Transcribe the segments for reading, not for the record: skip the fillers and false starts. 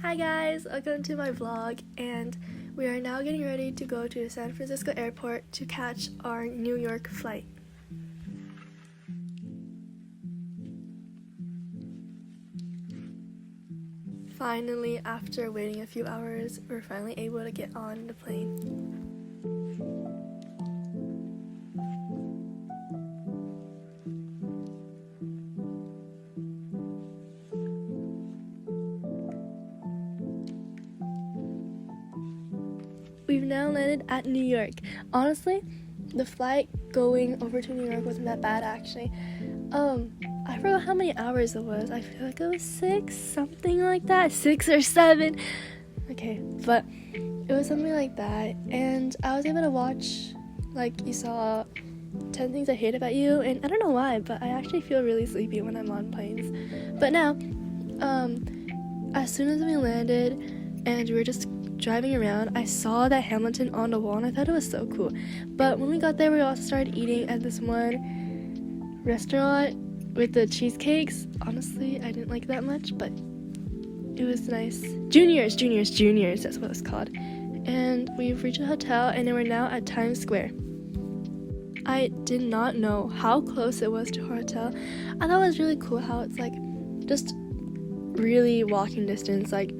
Hi guys, welcome to my vlog, and we are now getting ready to go to San Francisco airport to catch our New York flight. Finally, after waiting a few hours, we're finally able to get on the plane. We've now landed at New York. Honestly, the flight going over to New York wasn't that bad actually. I forgot how many hours it was. I feel like it was 6, something like that, 6 or 7. Okay, but it was something like that, and I was able to watch, like you saw, 10 Things I Hate About You, and I don't know why, but I actually feel really sleepy when I'm on planes. But now, as soon as we landed and we were just driving around, I saw that Hamilton on the wall and I thought it was so cool. But when we got there, we also started eating at this one restaurant with the cheesecakes. Honestly, I didn't like that much, but it was nice. Juniors, that's what it's called. And we've reached a hotel and then we're now at Times Square. I did not know how close it was to our hotel. I thought it was really cool how it's like just really walking distance, like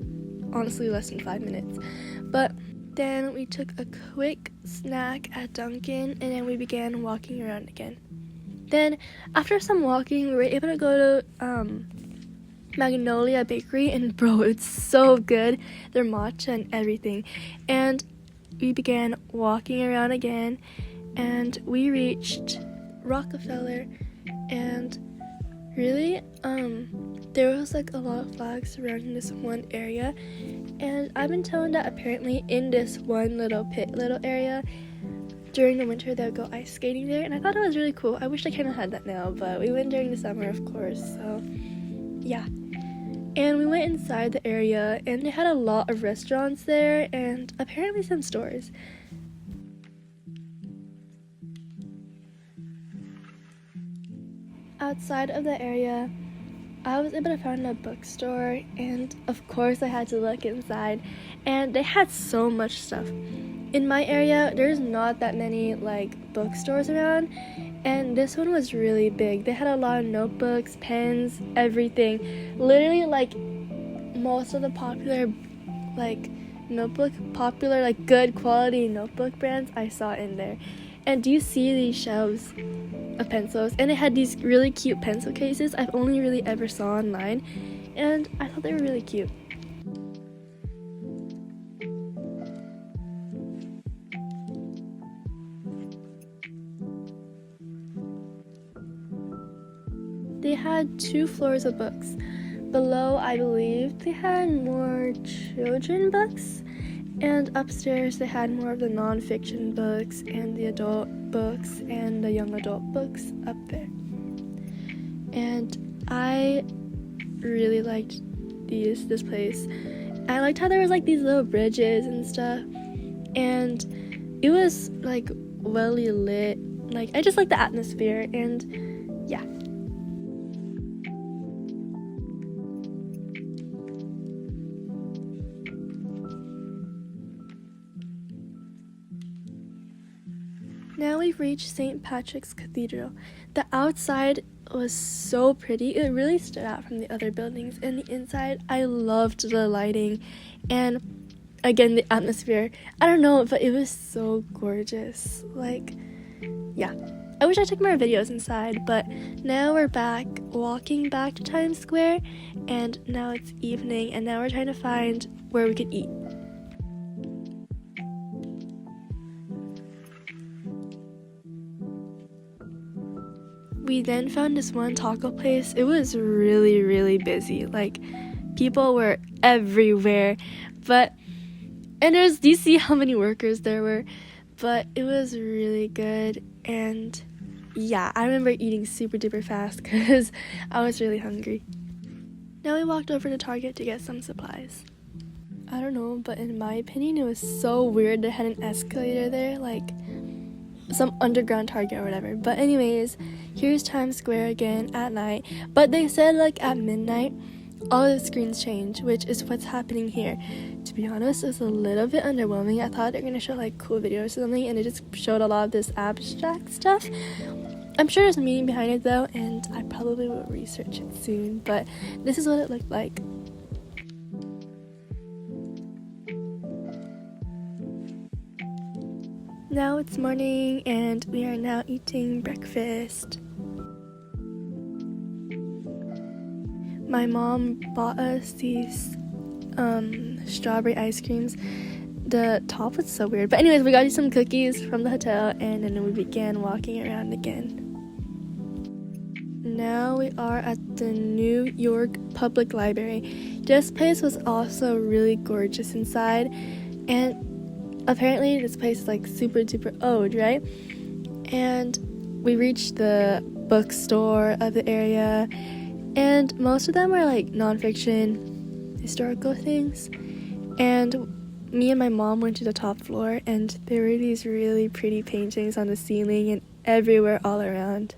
honestly less than 5 minutes. But then we took a quick snack at Dunkin' and then we began walking around again. Then after some walking, we were able to go to Magnolia Bakery, and bro, it's so good, their matcha and everything. And we began walking around again and we reached Rockefeller, and really there was like a lot of flags surrounding this one area, and I've been told that apparently in this one little area during the winter they'll go ice skating there, and I thought it was really cool. I wish I kind of had that now, but we went during the summer, of course, so yeah. And we went inside the area and they had a lot of restaurants there and apparently some stores. Outside of the area, I was able to find a bookstore, and of course I had to look inside, and they had so much stuff. In my area, there's not that many like bookstores around, and this one was really big. They had a lot of notebooks, pens, everything. Literally like most of the popular good quality notebook brands I saw in there. And do you see these shelves of pencils? And it had these really cute pencil cases I've only really ever saw online, and I thought they were really cute. They had 2 floors of books. Below, I believe, they had more children books, and upstairs they had more of the non-fiction books and the adult books and the young adult books up there. And I really liked this place. I liked how there was like these little bridges and stuff, and it was like well lit. Like I just like the atmosphere, and yeah. Now we've reached St. Patrick's Cathedral. The outside was so pretty. It really stood out from the other buildings. And the inside, I loved the lighting and again the atmosphere. I don't know, but it was so gorgeous. Like, yeah. I wish I took more videos inside, but now we're back, walking back to Times Square, and now it's evening, and now we're trying to find where we could eat. We then found this one taco place. It was really, really busy. Like, people were everywhere. And do you see how many workers there were? But it was really good. And yeah, I remember eating super duper fast because I was really hungry. Now we walked over to Target to get some supplies. I don't know, but in my opinion, it was so weird they had an escalator there, like some underground Target or whatever. But anyways, here's Times Square again at night, but they said like at midnight all the screens change, which is what's happening here. To be honest, it's a little bit underwhelming. I thought they were going to show like cool videos or something, and it just showed a lot of this abstract stuff. I'm sure there's a meaning behind it though, and I probably will research it soon, but this is what it looked like. Now it's morning and we are now eating breakfast. My mom bought us these strawberry ice creams. The top was so weird, but anyways, we got you some cookies from the hotel, and then we began walking around again. Now we are at the New York Public Library. This place was also really gorgeous inside, and apparently this place is like super duper old, right? And we reached the bookstore of the area, and most of them were like nonfiction, historical things. And me and my mom went to the top floor, and there were these really pretty paintings on the ceiling and everywhere all around.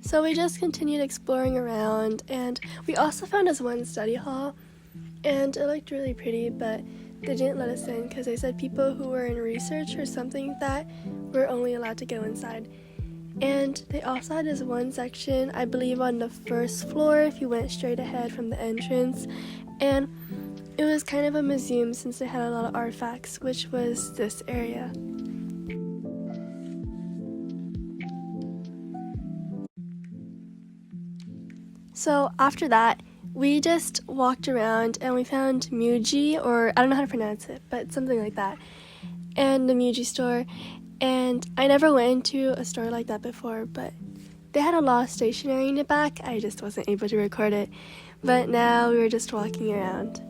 So we just continued exploring around, and we also found this one study hall, and it looked really pretty, but they didn't let us in because they said people who were in research or something like that were only allowed to go inside. And they also had this one section, I believe on the first floor if you went straight ahead from the entrance, and it was kind of a museum since they had a lot of artifacts, which was this area. So after that, we just walked around and we found Muji, or I don't know how to pronounce it, but something like that, and the Muji store. And I never went into a store like that before, but they had a lot of stationery in the back. I just wasn't able to record it. But now we were just walking around.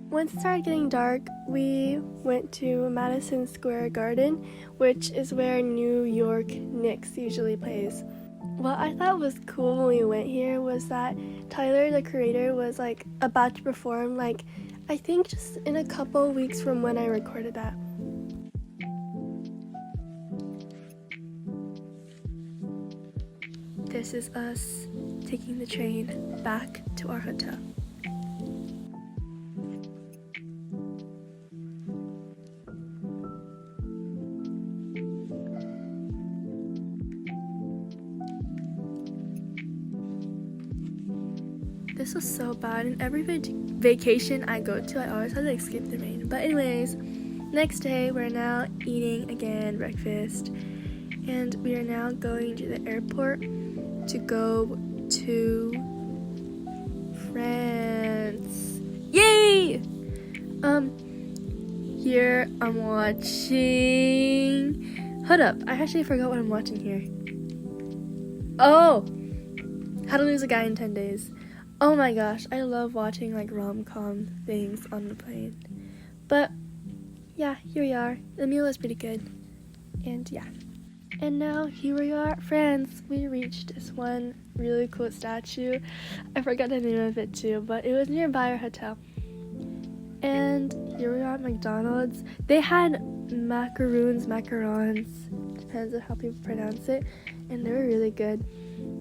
Once it started getting dark, we went to Madison Square Garden, which is where New York Knicks usually plays. What I thought was cool when we went here was that Tyler, the creator, was like about to perform, like I think just in a couple weeks from when I recorded that. This is us taking the train back to our hotel. This was so bad, and every vacation I go to, I always have to escape the rain. But anyways, next day we're now eating again breakfast, and we are now going to the airport to go to France. Yay! Here I'm watching. Hold up, I actually forgot what I'm watching here. Oh, How to Lose a Guy in 10 Days. Oh my gosh, I love watching like rom-com things on the plane. But yeah, here we are. The meal is pretty good. And yeah. And now here we are at France. We reached this one really cool statue. I forgot the name of it too, but it was nearby our hotel. And here we are at McDonald's. They had macarons, depends on how people pronounce it, and they were really good.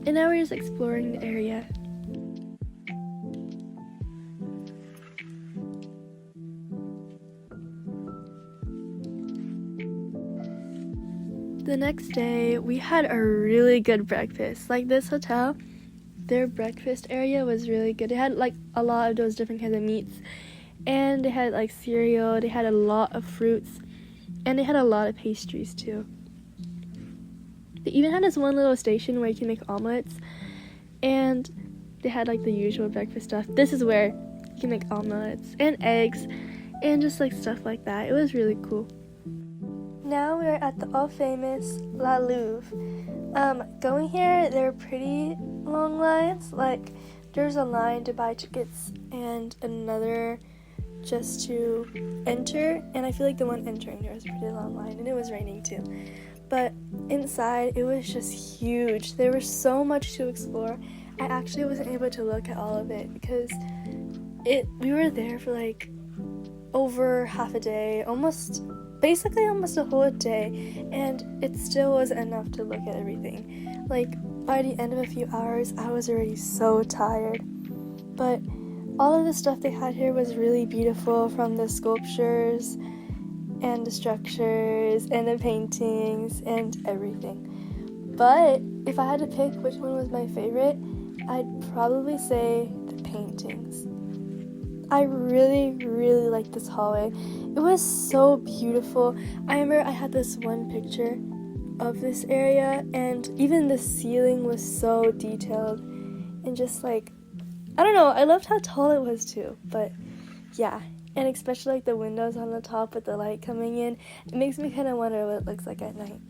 And now we're just exploring the area. The next day, we had a really good breakfast. Like this hotel, their breakfast area was really good. They had like a lot of those different kinds of meats, and they had like cereal, they had a lot of fruits, and they had a lot of pastries too. They even had this one little station where you can make omelets, and they had like the usual breakfast stuff. This is where you can make omelets and eggs and just like stuff like that. It was really cool. Now we're at the all-famous La Louvre. Going here, there are pretty long lines. Like, there's a line to buy tickets and another just to enter. And I feel like the one entering, there was a pretty long line, and it was raining too. But inside, it was just huge. There was so much to explore. I actually wasn't able to look at all of it because we were there for like over half a day, almost basically almost a whole day, and it still wasn't enough to look at everything. Like, by the end of a few hours, I was already so tired. But all of the stuff they had here was really beautiful, from the sculptures and the structures and the paintings and everything. But if I had to pick which one was my favorite, I'd probably say the paintings. I really, really liked this hallway. It was so beautiful. I remember I had this one picture of this area, and even the ceiling was so detailed, and just like, I don't know, I loved how tall it was too. But yeah, and especially like the windows on the top with the light coming in, it makes me kind of wonder what it looks like at night.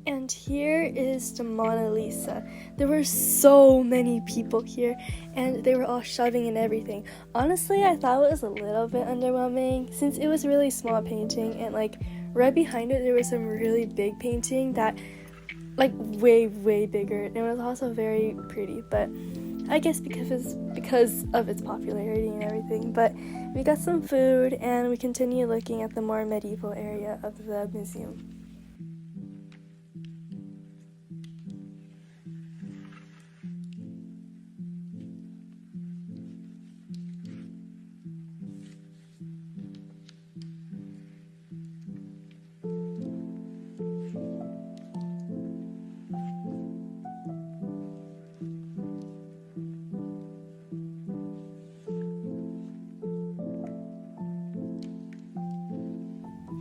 And here is the Mona Lisa. There were so many people here, and they were all shoving and everything. Honestly, I thought it was a little bit underwhelming, since it was a really small painting, and like right behind it there was some really big painting that like way bigger, and it was also very pretty. But I guess because of its popularity and everything. But we got some food, and we continued looking at the more medieval area of the museum.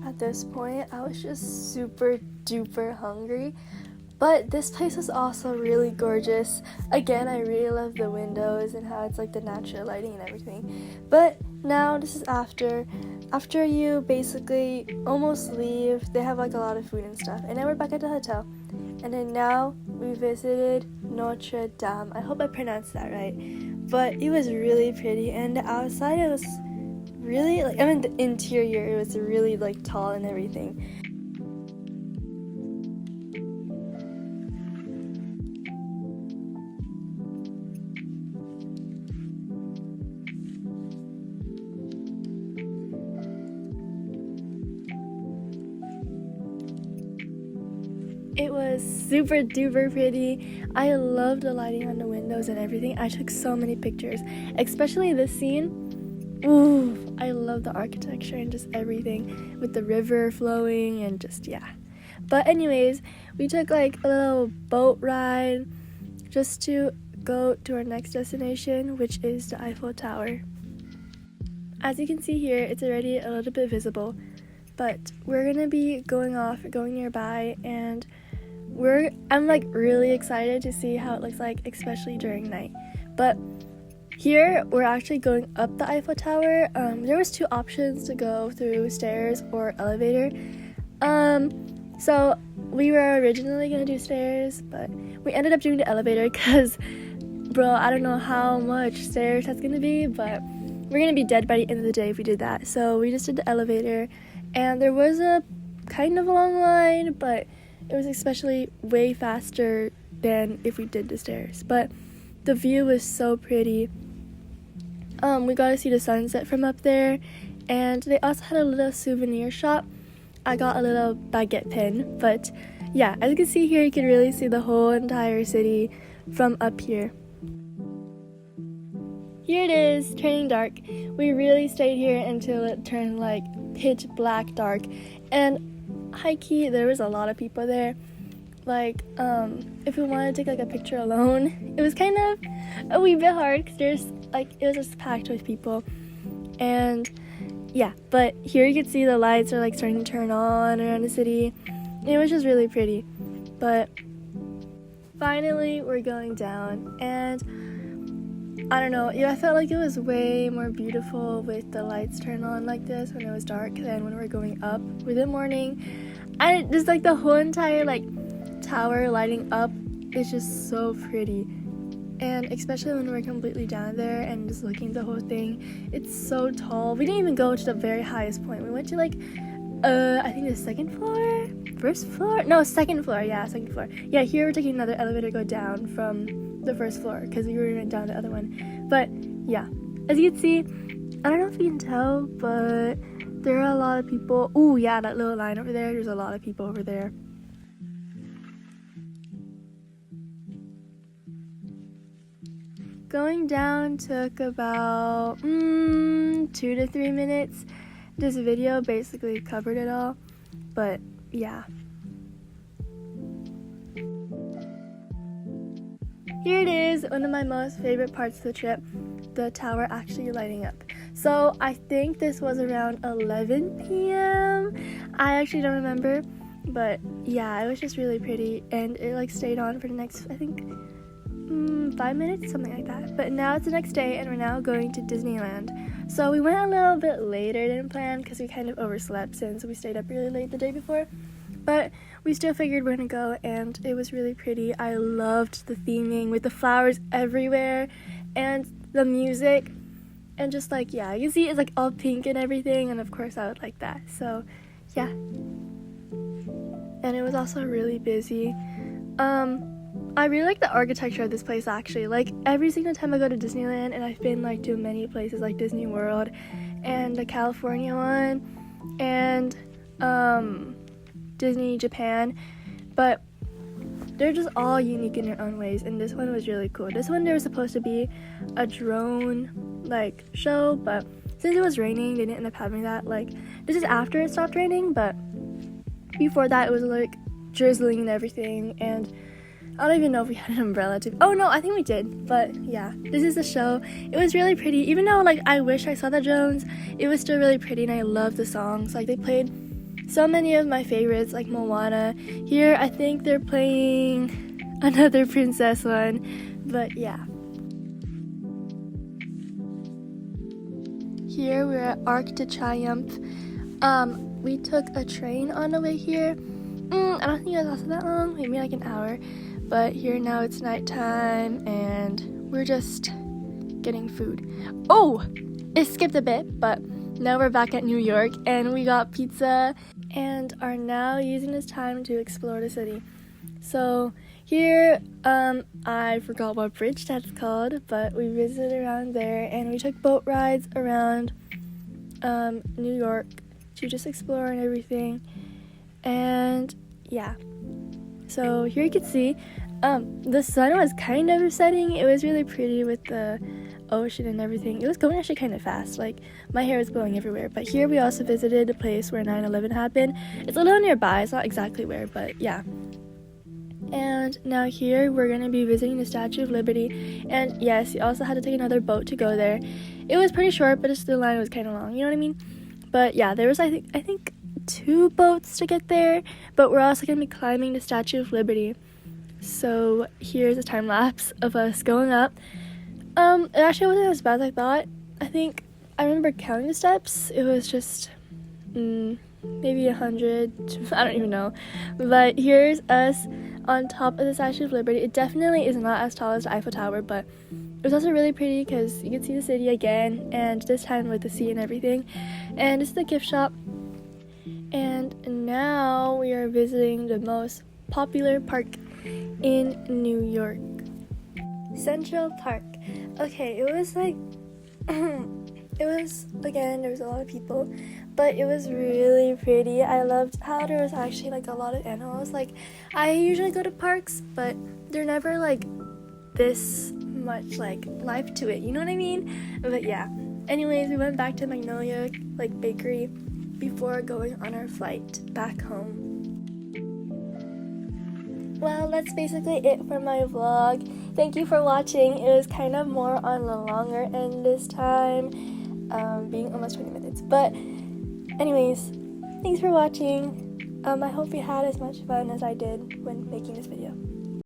At this point, I was just super duper hungry, but this place was also really gorgeous. Again, I really love the windows and how it's like the natural lighting and everything. But now this is after you basically almost leave. They have like a lot of food and stuff, and now we're back at the hotel. And then now we visited Notre Dame. I hope I pronounced that right, but it was really pretty, and the outside, it was really, like, I mean, the interior, it was really like tall and everything. It was super duper pretty. I loved the lighting on the windows and everything. I took so many pictures, especially this scene. Ooh, I love the architecture and just everything with the river flowing and just, yeah. But anyways, we took like a little boat ride just to go to our next destination, which is the Eiffel Tower. As you can see here, it's already a little bit visible, but we're gonna be going nearby, and I'm like really excited to see how it looks like, especially during night. But here, we're actually going up the Eiffel Tower. There was two options to go through, stairs or elevator. So we were originally gonna do stairs, but we ended up doing the elevator because, bro, I don't know how much stairs that's gonna be, but we're gonna be dead by the end of the day if we did that. So we just did the elevator, and there was a kind of long line, but it was especially way faster than if we did the stairs. But the view was so pretty. We got to see the sunset from up there, and they also had a little souvenir shop. I got a little baguette pin, but yeah, as you can see here, you can really see the whole entire city from up here. Here it is, turning dark. We really stayed here until it turned like pitch black dark, and high-key, there was a lot of people there. Like, if we wanted to take like a picture alone, it was kind of a wee bit hard because it was just packed with people. And yeah, but here you can see the lights are like starting to turn on around the city. It was just really pretty. But finally we're going down, and I don't know, I felt like it was way more beautiful with the lights turned on like this when it was dark than when we were going up with the morning. And just like the whole entire like tower lighting up is just so pretty. And especially when we're completely down there and just looking at the whole thing, it's so tall. We didn't even go to the very highest point. We went to like I think the second floor. Yeah, here we're taking another elevator to go down from the first floor because we were down the other one. But yeah, as you can see, I don't know if you can tell, but there are a lot of people. Oh yeah, that little line over there, there's a lot of people over there. Going down took about 2 to 3 minutes. This video basically covered it all, but yeah. Here it is, one of my most favorite parts of the trip, the tower actually lighting up. So I think this was around 11 p.m. I actually don't remember, but yeah, it was just really pretty, and it like stayed on for the next, I think, 5 minutes, something like that. But now it's the next day, and we're now going to Disneyland. So we went a little bit later than planned because we kind of overslept since we stayed up really late the day before. But we still figured we're gonna go, and it was really pretty. I loved the theming with the flowers everywhere and the music, and just like, yeah, you can see it's like all pink and everything, and of course I would like that. So yeah, and it was also really busy. I really like the architecture of this place actually. Like every single time I go to Disneyland, and I've been like to many places like Disney World and the California one and Disney Japan, but they're just all unique in their own ways, and this one was really cool. This one there was supposed to be a drone like show, but since it was raining they didn't end up having that. Like this is after it stopped raining, but before that it was like drizzling and everything, and I don't even know if we had an umbrella too. Oh no, I think we did. But yeah, this is the show. It was really pretty. Even though like I wish I saw the drones, it was still really pretty, and I love the songs. Like they played so many of my favorites, like Moana. Here I think they're playing another princess one. But yeah. Here we're at Arc de Triomphe. We took a train on the way here. I don't think it was also that long, maybe like an hour. But here now it's nighttime, and we're just getting food. Oh, it skipped a bit, but now we're back at New York, and we got pizza and are now using this time to explore the city. So here, I forgot what bridge that's called, but we visited around there, and we took boat rides around New York to just explore and everything. And yeah, so here you can see the sun was kind of setting. It was really pretty with the ocean and everything. It was going actually kind of fast, like my hair was blowing everywhere. But here we also visited the place where 9/11 happened. It's a little nearby, it's not exactly where, but yeah. And now here we're going to be visiting the Statue of Liberty, and yes, you also had to take another boat to go there. It was pretty short, but the line was kind of long, you know what I mean? But yeah, there was I think 2 boats to get there, but we're also going to be climbing the Statue of Liberty. So here's a time lapse of us going up. It actually wasn't as bad as I thought. I think I remember counting the steps. It was just maybe 100. I don't even know. But here's us on top of the Statue of Liberty. It definitely is not as tall as the Eiffel Tower, but it was also really pretty because you can see the city again, and this time with the sea and everything. And this is the gift shop. And now we are visiting the most popular park in New York, Central Park. Okay, it was like it was, again, there was a lot of people, but it was really pretty. I loved how there was actually like a lot of animals. Like I usually go to parks, but they're never like this much like life to it, you know what I mean? But yeah, anyways, we went back to Magnolia like bakery before going on our flight back home. Well, that's basically it for my vlog. Thank you for watching. It was kind of more on the longer end this time, being almost 20 minutes. But anyways, thanks for watching. I hope you had as much fun as I did when making this video.